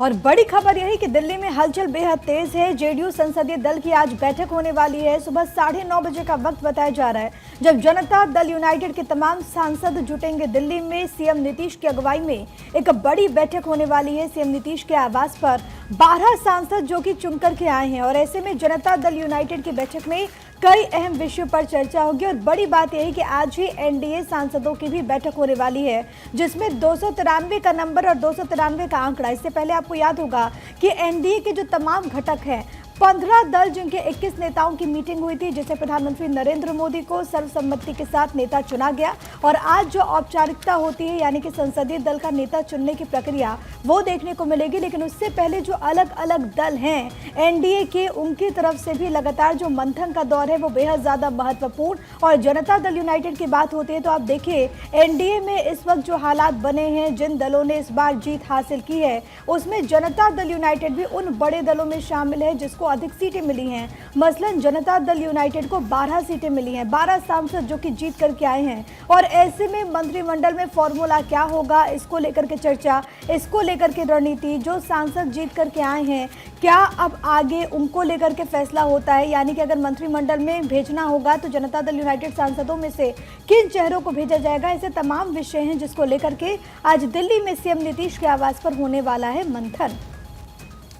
और बड़ी खबर यही कि दिल्ली में हलचल बेहद तेज है। जेडीयू संसदीय दल की आज बैठक होने वाली है। सुबह 9:30 बजे का वक्त बताया जा रहा है जब जनता दल यूनाइटेड के तमाम सांसद जुटेंगे। दिल्ली में सीएम नीतीश की अगुवाई में एक बड़ी बैठक होने वाली है। सीएम नीतीश के आवास पर 12 सांसद जो कि चुन करके आए हैं और ऐसे में जनता दल यूनाइटेड की बैठक में कई अहम विषयों पर चर्चा होगी। और बड़ी बात यही कि आज ही एनडीए सांसदों की भी बैठक होने वाली है जिसमें 293 का नंबर और 293 का आंकड़ा। इससे पहले आपको याद होगा कि एनडीए के जो तमाम घटक हैं 15 दल जिनके 21 नेताओं की मीटिंग हुई थी जिसे प्रधानमंत्री नरेंद्र मोदी को सर्वसम्मति के साथ नेता चुना गया। और आज जो औपचारिकता होती है यानी कि संसदीय दल का नेता चुनने की प्रक्रिया वो देखने को मिलेगी। लेकिन उससे पहले जो अलग अलग दल हैं एनडीए के, उनकी तरफ से भी लगातार जो मंथन का दौर है वो बेहद ज़्यादा महत्वपूर्ण। और जनता दल यूनाइटेड की बात होती है तो आप देखिए एनडीए में इस वक्त जो हालात बने हैं, जिन दलों ने इस बार जीत हासिल की है उसमें जनता दल यूनाइटेड भी उन बड़े दलों में शामिल है जिसको अधिक सीटें मिली हैं। मसलन जनता दल यूनाइटेड को 12 सीटें मिली हैं, 12 सांसद जो कि जीत करके आए हैं। और ऐसे में मंत्रिमंडल में फॉर्मूला क्या होगा, इसको लेकर के चर्चा, इसको लेकर के रणनीति, जो सांसद जीत करके आए हैं क्या अब आगे उनको लेकर के फैसला होता है। यानी कि अगर मंत्रिमंडल में भेजना होगा तो जनता दल यूनाइटेड सांसदों में से किन चेहरों को भेजा जाएगा, ऐसे तमाम विषय हैं जिसको लेकर के आज दिल्ली में सीएम नीतीश के आवास पर होने वाला है मंथन।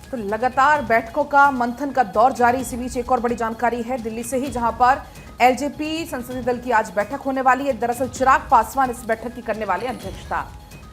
तो लगातार बैठकों का मंथन का दौर जारी। इसी बीच एक और बड़ी जानकारी है दिल्ली से ही, जहां पर एलजेपी संसदीय दल की आज बैठक होने वाली है। दरअसल चिराग पासवान इस बैठक की करने वाले अध्यक्षता।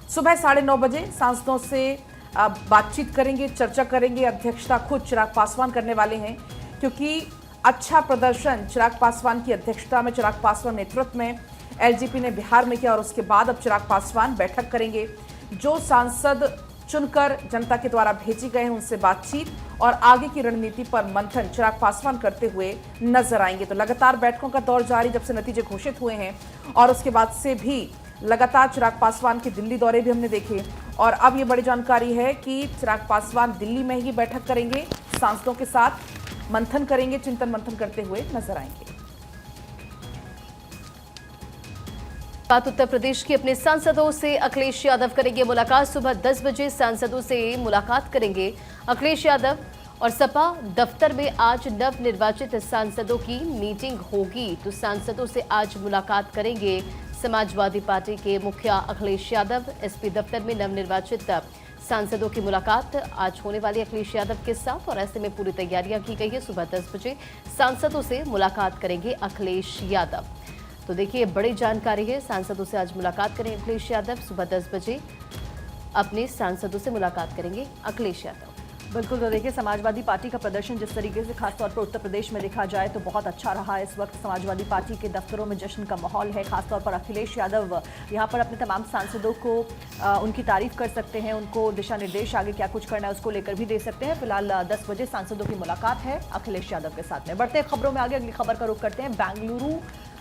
सुबह 9:30 बजे सांसदों से बातचीत करेंगे, चर्चा करेंगे। अध्यक्षता खुद चिराग पासवान करने वाले हैं क्योंकि अच्छा प्रदर्शन चिराग पासवान की अध्यक्षता में, चिराग पासवान नेतृत्व में एलजेपी ने बिहार में किया और उसके बाद अब चिराग पासवान बैठक करेंगे। जो सांसद चुनकर जनता के द्वारा भेजे गए हैं उनसे बातचीत और आगे की रणनीति पर मंथन चिराग पासवान करते हुए नजर आएंगे। तो लगातार बैठकों का दौर जारी जब से नतीजे घोषित हुए हैं और उसके बाद से भी लगातार चिराग पासवान के दिल्ली दौरे भी हमने देखे। और अब ये बड़ी जानकारी है कि चिराग पासवान दिल्ली में ही बैठक करेंगे, सांसदों के साथ मंथन करेंगे, चिंतन मंथन करते हुए नजर आएंगे। बात उत्तर प्रदेश की अपने सांसदों से अखिलेश यादव करेंगे मुलाकात। सुबह 10 बजे सांसदों से मुलाकात करेंगे अखिलेश यादव। और सपा दफ्तर में आज नव निर्वाचित सांसदों की मीटिंग होगी तो सांसदों से आज मुलाकात करेंगे समाजवादी पार्टी के मुखिया अखिलेश यादव। एसपी दफ्तर में नवनिर्वाचित सांसदों की मुलाकात आज होने वाली अखिलेश यादव के साथ और ऐसे में पूरी तैयारियां की गई है। सुबह 10 बजे सांसदों से मुलाकात करेंगे अखिलेश यादव। तो देखिए बड़ी जानकारी है, सांसदों से आज मुलाकात करेंगे अखिलेश यादव। सुबह 10 बजे अपने सांसदों से मुलाकात करेंगे अखिलेश यादव। बिल्कुल। तो देखिए समाजवादी पार्टी का प्रदर्शन जिस तरीके से खासतौर पर उत्तर प्रदेश में देखा जाए तो बहुत अच्छा रहा। इस वक्त समाजवादी पार्टी के दफ्तरों में जश्न का माहौल है। खासतौर पर अखिलेश यादव यहाँ पर अपने तमाम सांसदों को उनकी तारीफ कर सकते हैं, उनको दिशा निर्देश आगे क्या कुछ करना है उसको लेकर भी दे सकते हैं। फिलहाल 10 बजे सांसदों की मुलाकात है अखिलेश यादव के साथ में। बढ़ते हैं खबरों में आगे, अगली खबर का रुख करते हैं। बेंगलुरु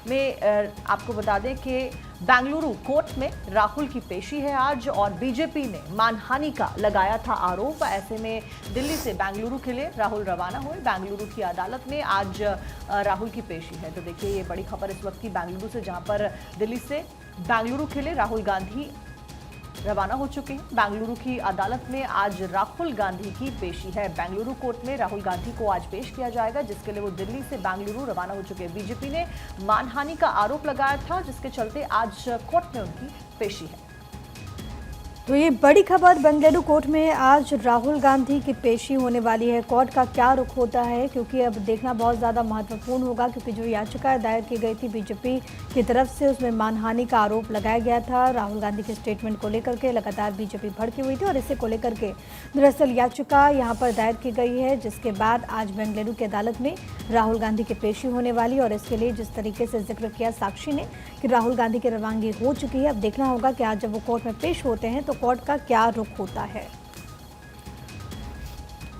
में आपको बता दें कि बेंगलुरु कोर्ट में राहुल की पेशी है आज और बीजेपी ने मानहानि का लगाया था आरोप। ऐसे में दिल्ली से बेंगलुरु के लिए राहुल रवाना हुए। बेंगलुरु की अदालत में आज राहुल की पेशी है। तो देखिए ये बड़ी खबर इस वक्त की बेंगलुरु से, जहां पर दिल्ली से बेंगलुरु के लिए राहुल गांधी रवाना हो चुके हैं। बेंगलुरु की अदालत में आज राहुल गांधी की पेशी है। बेंगलुरु कोर्ट में राहुल गांधी को आज पेश किया जाएगा जिसके लिए वो दिल्ली से बेंगलुरु रवाना हो चुके हैं। बीजेपी ने मानहानि का आरोप लगाया था जिसके चलते आज कोर्ट में उनकी पेशी है। तो ये बड़ी खबर, बेंगलुरु कोर्ट में आज राहुल गांधी की पेशी होने वाली है। कोर्ट का क्या रुख होता है क्योंकि अब देखना बहुत ज़्यादा महत्वपूर्ण होगा क्योंकि जो याचिका दायर की गई थी बीजेपी की तरफ से उसमें मानहानि का आरोप लगाया गया था। राहुल गांधी के स्टेटमेंट को लेकर के लगातार बीजेपी भड़की हुई थी और इसे को लेकर के दरअसल याचिका यहाँ पर दायर की गई है जिसके बाद आज बेंगलुरु की अदालत में राहुल गांधी की पेशी होने वाली। और इसके लिए जिस तरीके से जिक्र किया साक्षी ने कि राहुल गांधी की रवानगी हो चुकी है, अब देखना होगा कि आज जब वो कोर्ट में पेश होते हैं तो कोर्ट का क्या रुख होता है।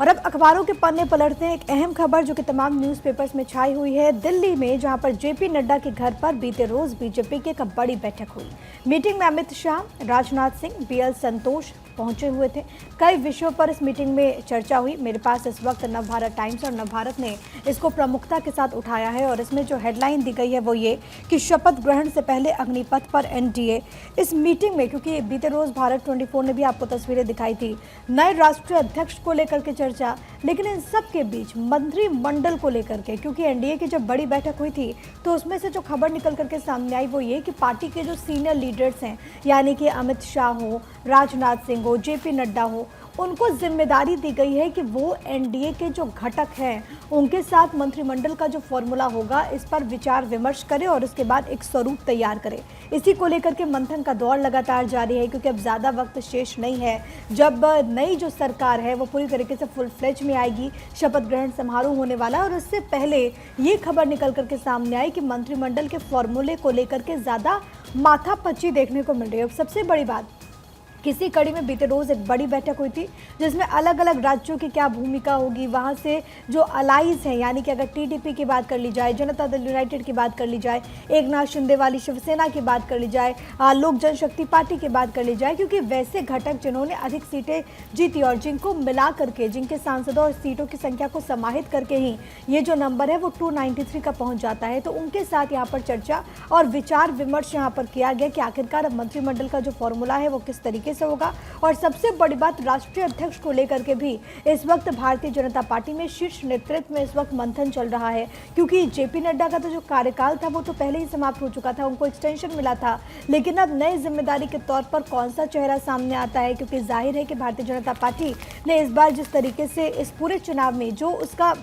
और अब अखबारों के पन्ने पलटते हैं। एक अहम खबर जो कि तमाम न्यूज़पेपर्स में छाई हुई है। दिल्ली में जहां पर जेपी नड्डा के घर पर बीते रोज बीजेपी की एक बड़ी बैठक हुई। मीटिंग में अमित शाह, राजनाथ सिंह, बीएल संतोष, पहुंचे हुए थे। कई विषयों पर इस मीटिंग में चर्चा हुई। मेरे पास इस वक्त नवभारत टाइम्स और नवभारत ने इसको प्रमुखता के साथ उठाया है और इसमें जो हेडलाइन दी गई है वो ये कि शपथ ग्रहण से पहले अग्निपथ पर एनडीए। इस मीटिंग में, क्योंकि बीते रोज भारत 24 ने भी आपको तस्वीरें दिखाई थी, नए राष्ट्रीय अध्यक्ष को लेकर के चर्चा, लेकिन इन सब के बीच मंत्रिमंडल को लेकर के, क्योंकि एनडीए की जब बड़ी बैठक हुई थी तो उसमें से जो खबर निकल करके सामने आई वो ये कि पार्टी के जो सीनियर लीडर्स हैं, यानी कि अमित शाह हो, राजनाथ सिंह हो, जेपी नड्डा हो, उनको जिम्मेदारी दी गई है कि वो एनडीए के जो घटक हैं उनके साथ मंत्रिमंडल का जो फॉर्मूला होगा इस पर विचार विमर्श करे और उसके बाद एक स्वरूप तैयार करे। इसी को लेकर के मंथन का दौर लगातार जारी है, क्योंकि अब ज़्यादा वक्त शेष नहीं है जब नई जो सरकार है वो पूरी तरीके से फुल फ्लेज में आएगी, शपथ ग्रहण समारोह होने वाला है। और उससे पहले ये खबर निकल करके सामने आई कि मंत्रिमंडल के फॉर्मूले को लेकर के ज़्यादा माथापच्ची देखने को मिल रही है। अब सबसे बड़ी बात, किसी कड़ी में बीते रोज़ एक बड़ी बैठक हुई थी जिसमें अलग अलग राज्यों की क्या भूमिका होगी, वहाँ से जो अलाइज हैं, यानी कि अगर टीडीपी की बात कर ली जाए, जनता दल यूनाइटेड की बात कर ली जाए, एकनाथ शिंदे वाली शिवसेना की बात कर ली जाए, लोक जनशक्ति पार्टी की बात कर ली जाए, क्योंकि वैसे घटक जिन्होंने अधिक सीटें जीती और जिनको मिला करके, जिनके सांसदों और सीटों की संख्या को समाहित करके ही ये जो नंबर है वो 293 का पहुँच जाता है, तो उनके साथ यहाँ पर चर्चा और विचार विमर्श यहाँ पर किया गया कि आखिरकार अब मंत्रिमंडल का जो फॉर्मूला है वो किस तरीके से होगा। और सबसे बड़ी बात, राष्ट्रीय अध्यक्ष को लेकर के भी इस वक्त भारतीय जनता पार्टी में शीर्ष नेतृत्व में इस वक्त मंथन चल रहा है, क्योंकि जेपी नड्डा का तो जो कार्यकाल था वो तो पहले ही समाप्त हो चुका था, उनको एक्सटेंशन मिला था, लेकिन अब नई जिम्मेदारी के तौर पर कौन सा चेहरा सामने आता है, क्योंकि जाहिर है कि भारतीय जनता पार्टी ने इस बार जिस तरीके से इस पूरे चुनाव में जो उसका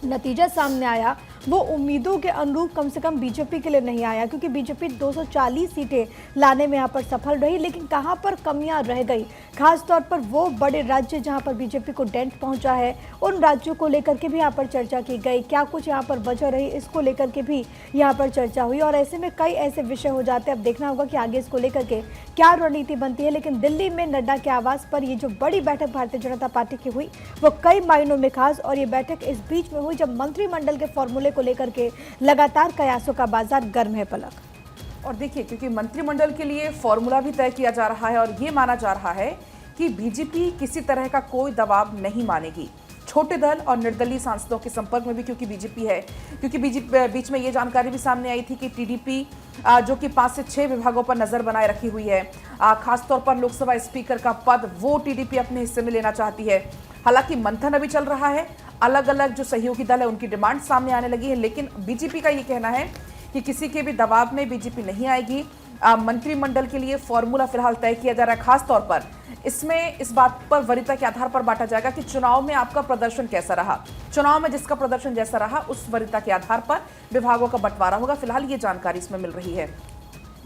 नतीजा सामने आया वो उम्मीदों के अनुरूप कम से कम बीजेपी के लिए नहीं आया, क्योंकि बीजेपी 240 सीटें लाने में यहाँ पर सफल रही, लेकिन कहाँ पर कमियाँ रह गई, खास तौर पर वो बड़े राज्य जहाँ पर बीजेपी को डेंट पहुँचा है, उन राज्यों को लेकर के भी यहाँ पर चर्चा की गई। क्या कुछ यहाँ पर वजह रही, इसको लेकर के भी यहाँ पर चर्चा हुई और ऐसे में कई ऐसे विषय हो जाते हैं। अब देखना होगा कि आगे इसको लेकर के क्या रणनीति बनती है, लेकिन दिल्ली में नड्डा के आवास पर ये जो बड़ी बैठक भारतीय जनता पार्टी की हुई वो कई मायनों में खास, और ये बैठक इस बीच में हुई जब मंत्रिमंडल के फॉर्मूले को लेकर के लगातार कयासों का बाजार गर्म है। पलक, और देखिए, क्योंकि मंत्रिमंडल के लिए फॉर्मूला भी तय किया जा रहा है और ये माना जा रहा है कि बीजेपी किसी तरह का कोई दबाव नहीं मानेगी छोटे दल और निर्दलीय सांसदों के संपर्क में भी, क्योंकि बीजेपी है, क्योंकि बीच में ये जानकारी भी सामने आई थी कि टीडीपी जो कि 5 से 6 विभागों पर नजर बनाए रखी हुई है, खासतौर पर लोकसभा स्पीकर का पद वो टीडीपी अपने हिस्से में लेना चाहती है। हालांकि मंथन अभी चल रहा है, अलग अलग जो सहयोगी दल है उनकी डिमांड सामने आने लगी है, लेकिन बीजेपी का ये कहना है कि किसी के भी दबाव में बीजेपी नहीं आएगी। मंत्रिमंडल के लिए फॉर्मूला फिलहाल तय किया जा रहा है, खासतौर पर इसमें इस बात पर वरीयता के आधार पर बांटा जाएगा कि चुनाव में आपका प्रदर्शन कैसा रहा, चुनाव में जिसका प्रदर्शन जैसा रहा उस वरीयता के आधार पर विभागों का बंटवारा होगा। फिलहाल ये जानकारी इसमें मिल रही है।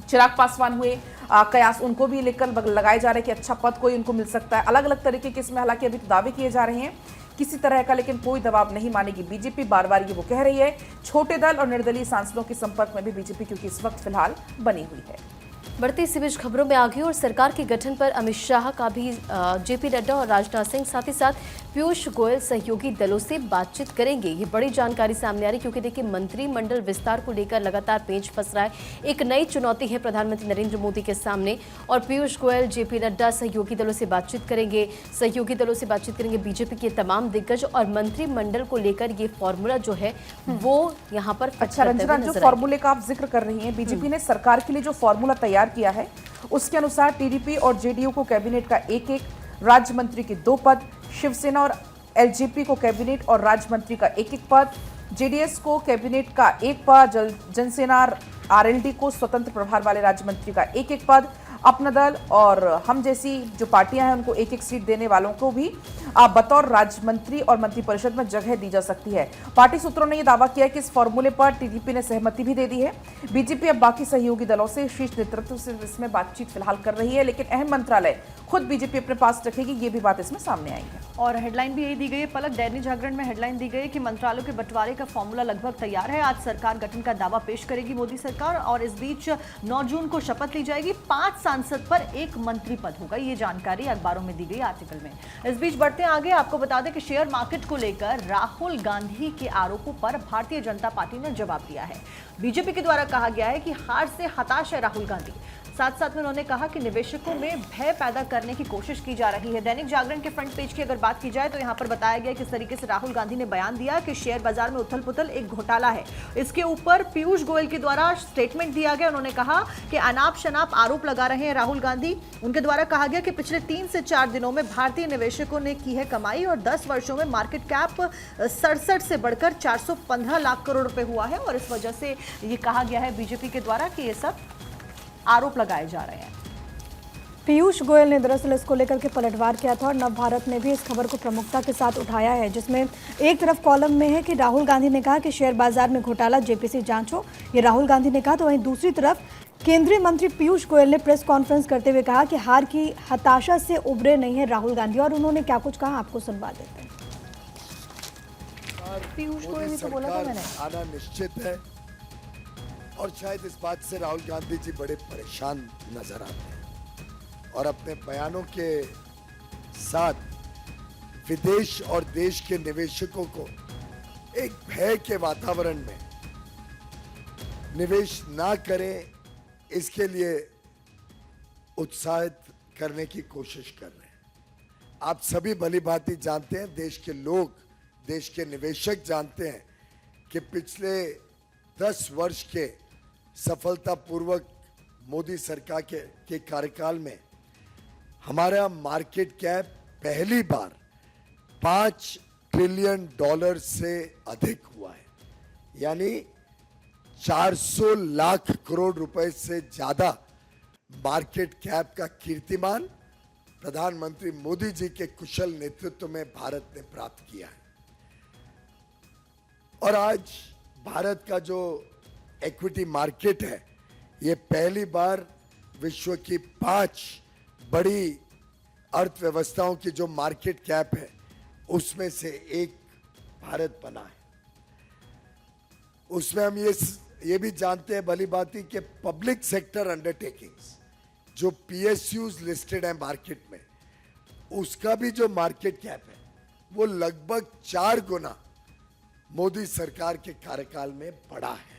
चिराग पासवान हुए, कयास उनको भी लेकर लगाए जा रहे हैं कि अच्छा पद कोई उनको मिल सकता है। अलग अलग तरीके के इसमें हालांकि अभी तो दावे किए जा रहे हैं किसी तरह का, लेकिन कोई दबाव नहीं मानेगी बीजेपी, बार बार ये वो कह रही है। छोटे दल और निर्दलीय सांसदों के संपर्क में भी बीजेपी क्योंकि इस वक्त फिलहाल बनी हुई है। बढ़ती इसी बीच खबरों में आगे और सरकार के गठन पर अमित शाह का भी जेपी नड्डा और राजनाथ सिंह साथ ही साथ पीयूष गोयल सहयोगी दलों से बातचीत करेंगे। ये बड़ी जानकारी सामने आ रही, क्योंकि देखिए मंत्रिमंडल विस्तार को लेकर लगातार पेंच फंस रहा है। एक नई चुनौती है प्रधानमंत्री नरेंद्र मोदी के सामने, और पीयूष गोयल जेपी नड्डा सहयोगी दलों से बातचीत करेंगे। सहयोगी दलों से बातचीत करेंगे बीजेपी के तमाम दिग्गज, और मंत्रिमंडल को लेकर ये फॉर्मूला जो है वो यहाँ पर अच्छा रंजना, जो फॉर्मूले का आप जिक्र कर रही हैं, बीजेपी ने सरकार के लिए जो फॉर्मूला तैयार किया है उसके अनुसार टीडीपी और जेडीयू को कैबिनेट का 1-1, राज्य मंत्री के 2 पद, शिवसेना और एलजेपी को कैबिनेट और राज्य मंत्री का 1-1 पद, जेडीएस को कैबिनेट का 1 पद, जनसेना आरएलडी को स्वतंत्र प्रभार वाले राज्य मंत्री का 1-1 पद, अपना दल और हम जैसी जो पार्टियां हैं उनको 1-1 सीट देने वालों को भी बतौर राज्य मंत्री और मंत्रिपरिषद में जगह दी जा सकती है। पार्टी सूत्रों ने यह दावा किया कि इस फॉर्मूले पर टीडीपी ने सहमति भी दे दी है। बीजेपी अब बाकी सहयोगी दलों से शीर्ष नेतृत्व से इसमें बातचीत फिलहाल कर रही है, लेकिन अहम मंत्रालय खुद बीजेपी अपने पास रखेगी, ये भी बात इसमें सामने आई है। और हेडलाइन भी यही दी गई है पलक, दैनिक जागरण में हेडलाइन दी गई है कि मंत्रालयों के बंटवारे का फॉर्मूला लगभग तैयार है। आज सरकार गठन का दावा पेश करेगी मोदी सरकार, और इस बीच 9 जून को शपथ ली जाएगी। 5 सांसद पर 1 मंत्री पद होगा, ये जानकारी अखबारों में दी गई आर्टिकल में। इस बीच बढ़ते आगे, आपको बता दें कि शेयर मार्केट को लेकर राहुल गांधी के आरोपों पर भारतीय जनता पार्टी ने जवाब दिया है। बीजेपी के द्वारा कहा गया है कि हार से हताश है राहुल गांधी। साथ साथ में उन्होंने कहा कि निवेशकों में भय पैदा करने की कोशिश की जा रही है। दैनिक जागरण के फ्रंट पेज की अगर बात की जाए तो यहाँ पर बताया गया किस तरीके से राहुल गांधी ने बयान दिया कि शेयर बाजार में उथल पुथल एक घोटाला है। इसके ऊपर पीयूष गोयल के द्वारा स्टेटमेंट दिया गया। उन्होंने कहा कि अनाप शनाप आरोप लगा रहे हैं राहुल गांधी। उनके द्वारा कहा गया कि पिछले 3 से 4 दिनों में भारतीय निवेशकों ने की है कमाई और 10 वर्षों में मार्केट कैप 67 से बढ़कर 415 लाख करोड़ रुपए हुआ है। और इस वजह से ये कहा गया है बीजेपी के द्वारा कि ये सब आरोप लगाए जा रहे हैं। पीयूष गोयल ने दरअसल इसको लेकर के पलटवार किया था और नवभारत ने भी इस खबर को प्रमुखता के साथ उठाया है, जिसमें एक तरफ कॉलम में है कि राहुल गांधी ने कहा कि शेयर बाजार में घोटाला, जेपीसी जांच हो, ये राहुल गांधी ने कहा। तो वहीं दूसरी तरफ केंद्रीय मंत्री पीयूष गोयल ने प्रेस कॉन्फ्रेंस करते हुए कहा कि हार की हताशा से उबरे नहीं है राहुल गांधी। और उन्होंने क्या कुछ कहा आपको सुनवा देते हैं। पीयूष गोयल ने तो बोला था मैंने आना निश्चित है और शायद इस बात से राहुल गांधी जी बड़े परेशान नजर आते हैं और अपने बयानों के साथ विदेश और देश के निवेशकों को एक भय के वातावरण में निवेश ना करें इसके लिए उत्साहित करने की कोशिश कर रहे हैं। आप सभी भलीभांति जानते हैं, देश के लोग, देश के निवेशक जानते हैं कि पिछले 10 वर्ष के सफलतापूर्वक मोदी सरकार के कार्यकाल में हमारा मार्केट कैप पहली बार $5 ट्रिलियन से अधिक हुआ है, यानी 400 लाख करोड़ रुपए से ज्यादा मार्केट कैप का कीर्तिमान प्रधानमंत्री मोदी जी के कुशल नेतृत्व में भारत ने प्राप्त किया है। और आज भारत का जो इक्विटी मार्केट है, ये पहली बार विश्व की 5 बड़ी अर्थव्यवस्थाओं की जो मार्केट कैप है उसमें से एक भारत बना है। उसमें हम ये भी जानते हैं भली भांति कि पब्लिक सेक्टर अंडरटेकिंग्स जो PSUs लिस्टेड है मार्केट में, उसका भी जो मार्केट कैप है वो लगभग 4 गुना मोदी सरकार के कार्यकाल में बढ़ा है।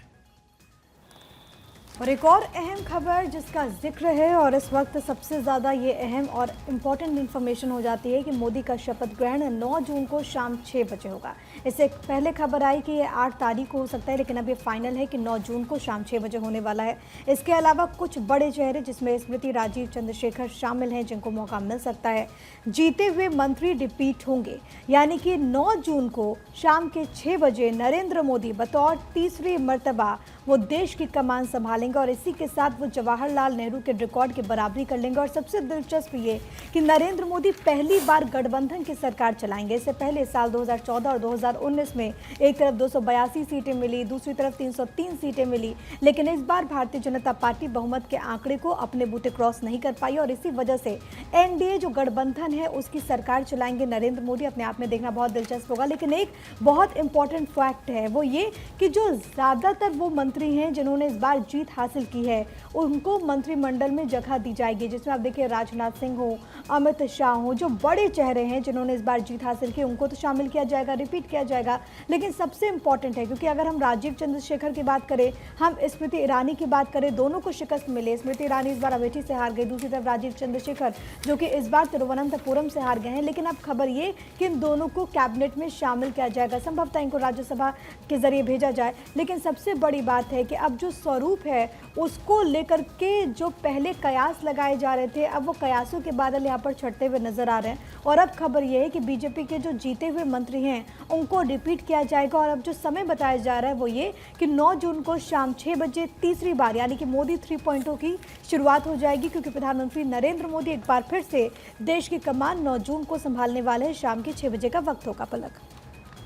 और एक और अहम खबर जिसका जिक्र है और इस वक्त सबसे ज़्यादा ये अहम और इम्पॉर्टेंट इन्फॉर्मेशन हो जाती है कि मोदी का शपथ ग्रहण 9 जून को शाम 6 बजे होगा। इससे पहले खबर आई कि ये 8 तारीख को हो सकता है, लेकिन अब ये फाइनल है कि 9 जून को शाम 6 बजे होने वाला है। इसके अलावा कुछ बड़े चेहरे जिसमें स्मृति, राजीव, चंद्रशेखर शामिल हैं जिनको मौका मिल सकता है। जीते हुए मंत्री रिपीट होंगे, यानी कि 9 जून को शाम के 6 बजे नरेंद्र मोदी बतौर तीसरी मर्तबा वो देश की कमान संभालेंगे और इसी के साथ वो जवाहरलाल नेहरू के रिकॉर्ड की बराबरी कर लेंगे। और सबसे दिलचस्प ये कि नरेंद्र मोदी पहली बार गठबंधन की सरकार चलाएंगे। इससे पहले साल 2014 और 2019 में एक तरफ 282 सीटें मिली, दूसरी तरफ 303 सीटें मिली, लेकिन इस बार भारतीय जनता पार्टी बहुमत के आंकड़े को अपने बूते क्रॉस नहीं कर पाई और इसी वजह से एनडीए जो गठबंधन है उसकी सरकार चलाएंगे नरेंद्र मोदी। अपने आप में देखना बहुत दिलचस्प होगा। लेकिन एक बहुत इंपॉर्टेंट फैक्ट है वो ये कि जो ज़्यादातर वो मंत्री हैं जिन्होंने इस बार जीत हासिल की है उनको मंत्रिमंडल में जगह दी जाएगी, जिसमें आप देखिए राजनाथ सिंह हो, अमित शाह हो, जो बड़े चेहरे हैं जिन्होंने इस बार जीत हासिल की उनको तो शामिल किया जाएगा, रिपीट किया जाएगा। लेकिन सबसे इंपॉर्टेंट है क्योंकि अगर हम राजीव चंद्रशेखर की बात करें, हम स्मृति ईरानी की बात करें, दोनों को शिकस्त मिले। स्मृति ईरानी इस बार अमेठी से हार गई, दूसरी तरफ राजीव चंद्रशेखर जो कि इस बार तिरुवनंतपुरम से हार गए हैं। लेकिन अब खबर ये कि इन दोनों को कैबिनेट में शामिल किया जाएगा, संभवतः इनको राज्यसभा के जरिए भेजा जाए। लेकिन सबसे बड़ी बात है कि अब जो स्वरूप है उसको लेकर के जो पहले कयास लगाए जा रहे थे, अब वो कयासों के बादल यहाँ पर छटते हुए नजर आ रहे हैं। और अब खबर ये है कि बीजेपी के जो जीते हुए मंत्री हैं उनको रिपीट किया जाएगा। और अब जो समय बताया जा रहा है वो ये कि 9 जून को शाम 6 बजे तीसरी बार यानी कि मोदी 3.0 की शुरुआत हो जाएगी, क्योंकि प्रधानमंत्री नरेंद्र मोदी एक बार फिर से देश की कमान 9 जून को संभालने वाले हैं। शाम के 6 बजे का वक्त होगा। पलक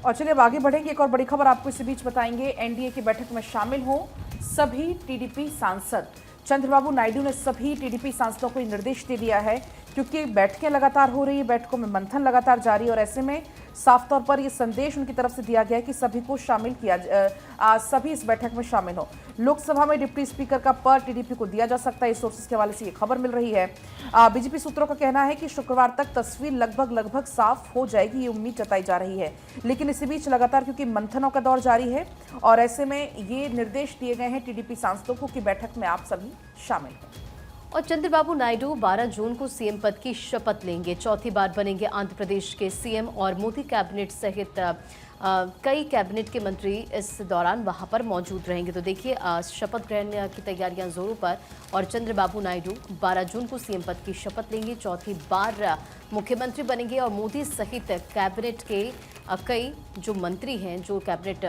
और चलिए अब आगे बढ़ेंगे। एक और बड़ी खबर आपको इसी बीच बताएंगे। एनडीए की बैठक में शामिल हों सभी टीडीपी सांसद। चंद्रबाबू नायडू ने सभी टीडीपी सांसदों को निर्देश दे दिया है क्योंकि बैठकें लगातार हो रही है, बैठकों में मंथन लगातार जारी है और ऐसे में साफ तौर पर यह संदेश उनकी तरफ से दिया गया है कि सभी को शामिल किया सभी इस बैठक में शामिल हो। लोकसभा में डिप्टी स्पीकर का पद टीडीपी को दिया जा सकता है, इस सोर्सेस के हवाले से ये खबर मिल रही है। बीजेपी सूत्रों का कहना है कि शुक्रवार तक तस्वीर लगभग साफ हो जाएगी, ये उम्मीद जताई जा रही है। लेकिन इसी बीच लगातार क्योंकि मंथनों का दौर जारी है और ऐसे में ये निर्देश दिए गए हैं टीडीपी सांसदों को कि बैठक में आप सभी शामिल हों। और चंद्रबाबू नायडू 12 जून को सीएम पद की शपथ लेंगे। चौथी बार बनेंगे आंध्र प्रदेश के सीएम और मोदी कैबिनेट सहित कई कैबिनेट के मंत्री इस दौरान वहां पर मौजूद रहेंगे। तो देखिए शपथ ग्रहण की तैयारियां जोरों पर और चंद्रबाबू नायडू 12 जून को सीएम पद की शपथ लेंगे, चौथी बार मुख्यमंत्री बनेंगे और मोदी सहित कैबिनेट के कई जो मंत्री हैं जो कैबिनेट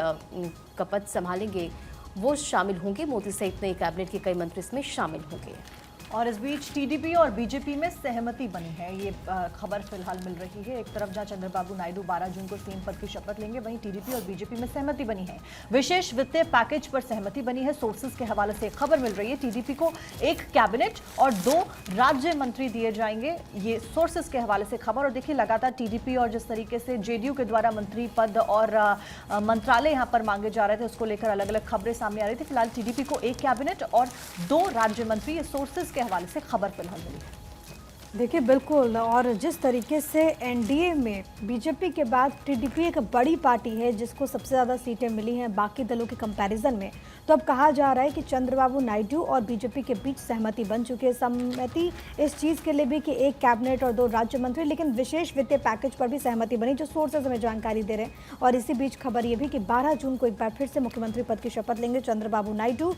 का पद संभालेंगे वो शामिल होंगे। मोदी सहित नई कैबिनेट के कई मंत्री इसमें शामिल होंगे। और इस बीच टीडीपी और बीजेपी में सहमति बनी है, ये खबर फिलहाल मिल रही है। एक तरफ जहां चंद्रबाबू नायडू 12 जून को सीएम पद की शपथ लेंगे, वहीं टीडीपी और बीजेपी में सहमति बनी है। विशेष वित्तीय पैकेज पर सहमति बनी है। सोर्सेज के हवाले से एक खबर मिल रही है, टीडीपी को एक कैबिनेट और 2 राज्य मंत्री दिए जाएंगे, ये सोर्सेज के हवाले से खबर। और देखिए लगातार टीडीपी और जिस तरीके से जेडीयू के द्वारा मंत्री पद और मंत्रालय यहाँ पर मांगे जा रहे थे, उसको लेकर अलग अलग खबरें सामने आ रही थी। फिलहाल टीडीपी को एक कैबिनेट और 2 राज्य मंत्री, ये सोर्सेज के हवाले से खबर फिलहाल मिली है। देखिए बिल्कुल, और जिस तरीके से एनडीए में बीजेपी के बाद टीडीपी एक बड़ी पार्टी है जिसको सबसे ज़्यादा सीटें मिली हैं बाकी दलों के कंपैरिजन में, तो अब कहा जा रहा है कि चंद्रबाबू नायडू और बीजेपी के बीच सहमति बन चुकी है। सहमति इस चीज़ के लिए भी कि एक कैबिनेट और 2 राज्य मंत्री, लेकिन विशेष वित्तीय पैकेज पर भी सहमति बनी, जो सोर्सेज हमें जानकारी दे रहे हैं। और इसी बीच खबर ये भी कि 12 जून को एक बार फिर से मुख्यमंत्री पद की शपथ लेंगे चंद्रबाबू नायडू।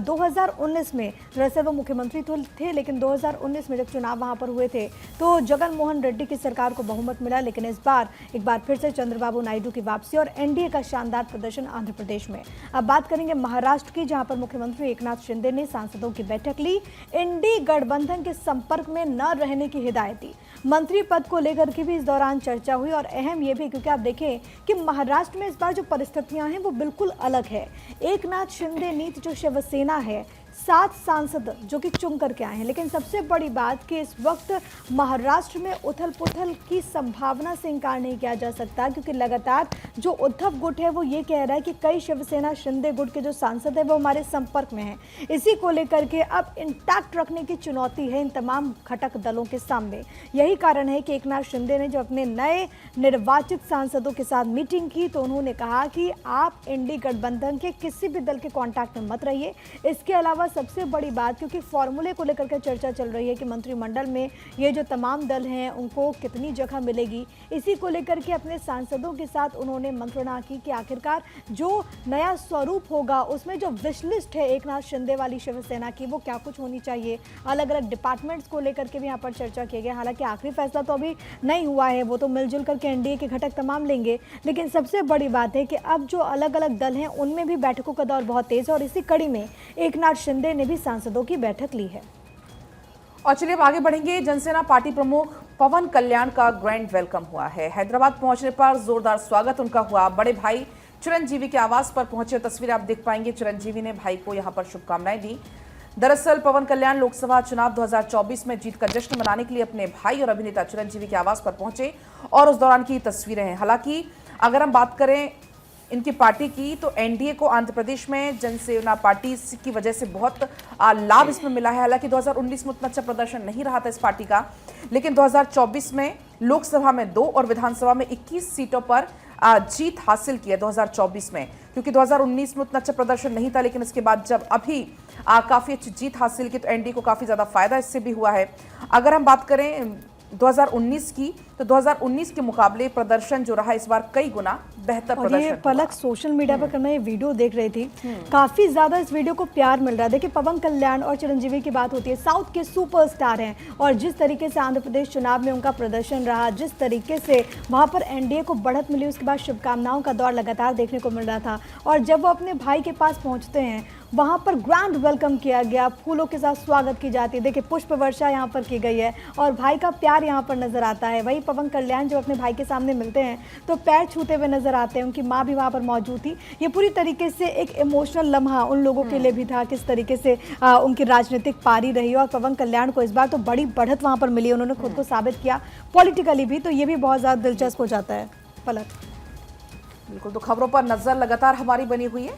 2019 में दरअसल वो मुख्यमंत्री तो थे, लेकिन 2019 में जब चुनाव वहाँ पर हुए थे तो जगन मोहन रेड्डी की सरकार को बहुमत मिला, लेकिन इस बार एक बार फिर से चंद्रबाबू नायडू की वापसी और एनडीए का शानदार प्रदर्शन आंध्र प्रदेश में। अब बात करेंगे महाराष्ट्र की, जहां पर मुख्यमंत्री एकनाथ शिंदे ने सांसदों की बैठक ली, एनडीए गठबंधन के संपर्क में न रहने की हिदायत दी। मंत्री पद को लेकर के भी इस दौरान चर्चा हुई और अहम यह भी क्योंकि आप देखें कि महाराष्ट्र में इस बार जो परिस्थितियां हैं वो बिल्कुल अलग है। एकनाथ शिंदे नीति जो शिवसेना है, 7 सांसद जो कि चुन करके आए हैं, लेकिन सबसे बड़ी बात कि इस वक्त महाराष्ट्र में उथल पुथल की संभावना से इंकार नहीं किया जा सकता, क्योंकि लगातार जो उद्धव गुट है वो ये कह रहा है कि कई शिवसेना शिंदे गुट के जो सांसद है वो हमारे संपर्क में हैं। इसी को लेकर के अब इंटैक्ट रखने की चुनौती है इन तमाम घटक दलों के सामने। यही कारण है कि एकनाथ शिंदे ने जब अपने नए निर्वाचित सांसदों के साथ मीटिंग की तो उन्होंने कहा कि आप एनडीए गठबंधन के किसी भी दल के कॉन्टैक्ट में मत रहिए। इसके अलावा सबसे बड़ी बात, क्योंकि फॉर्मूले को लेकर के चर्चा चल रही है कि मंत्रिमंडल में ये जो तमाम दल हैं उनको कितनी जगह मिलेगी, इसी को लेकर के अपने सांसदों के साथ उन्होंने मंत्रणा की कि आखिरकार जो नया स्वरूप होगा उसमें जो विश लिस्ट है एकनाथ शिंदे वाली शिवसेना की वो क्या कुछ होनी चाहिए। अलग अलग डिपार्टमेंट्स को लेकर के भी यहाँ पर चर्चा की गई। हालांकि आखिरी फैसला तो अभी नहीं हुआ है, वो तो मिलजुल करके एनडीए के घटक तमाम लेंगे, लेकिन सबसे बड़ी बात है कि अब जो अलग अलग दल हैं उनमें भी बैठकों का दौर बहुत तेज है और इसी कड़ी में एकनाथ शिंदे ने भी सांसदों की बैठक ली है। और चलिए अब आगे बढ़ेंगे। जनसेना पार्टी प्रमुख पवन कल्याण का ग्रैंड वेलकम हुआ है। हैदराबाद पहुंचने पर जोरदार स्वागत उनका हुआ। बड़े भाई चिरंजीवी के आवास पर पहुंचे तस्वीरें आप देख पाएंगे। चिरंजीवी ने भाई को यहां पर शुभकामनाएं दी। दरअसल पवन कल्याण लोकसभा चुनाव 2024 में जीत का जश्न मनाने के लिए अपने भाई और अभिनेता चिरंजीवी के आवास पर पहुंचे और उस दौरान की तस्वीरें हैं। हालांकि अगर हम बात करें इनकी पार्टी की तो एनडीए को आंध्र प्रदेश में जनसेना पार्टी की वजह से बहुत लाभ इसमें मिला है। हालांकि 2019 में उतना अच्छा प्रदर्शन नहीं रहा था इस पार्टी का, लेकिन 2024 में लोकसभा में 2 और विधानसभा में 21 सीटों पर जीत हासिल की है 2024 में, क्योंकि 2019 में उतना अच्छा प्रदर्शन नहीं था, लेकिन इसके बाद जब अभी काफी अच्छी जीत हासिल की तो एनडीए को काफी ज्यादा फायदा इससे भी हुआ है। अगर हम बात करें 2019 की तो 2019 के मुकाबले प्रदर्शन जो रहा इस बार कई गुना बेहतर प्रदर्शन। ये पलक सोशल मीडिया पर मैं ये वीडियो देख रही थी, काफी ज्यादा इस वीडियो को प्यार मिल रहा है। देखिए पवन कल्याण और चिरंजीवी की बात होती है, साउथ के सुपरस्टार हैं और जिस तरीके से आंध्र प्रदेश चुनाव में उनका प्रदर्शन रहा, जिस तरीके से वहां पर एनडीए को बढ़त मिली, उसके बाद शुभकामनाओं का दौर लगातार देखने को मिल रहा था। और जब वो अपने भाई के पास पहुंचते हैं वहां पर ग्रैंड वेलकम किया गया, फूलों के साथ स्वागत की जाती है। देखिए पुष्प वर्षा यहाँ पर की गई है और भाई का प्यार यहाँ पर नजर आता है। वही पवन कल्याण जब अपने भाई के सामने मिलते हैं तो पैर छूते हुए नजर आते हैं। उनकी माँ भी वहाँ पर मौजूद थी। ये पूरी तरीके से एक इमोशनल लम्हा उन लोगों के लिए भी था, किस तरीके से उनकी राजनीतिक पारी रही और पवन कल्याण को इस बार तो बड़ी बढ़त वहाँ पर मिली। उन्होंने खुद को साबित किया पॉलिटिकली भी, तो ये भी बहुत ज़्यादा दिलचस्प हो जाता है। पलक बिल्कुल, तो खबरों पर नजर लगातार हमारी बनी हुई है।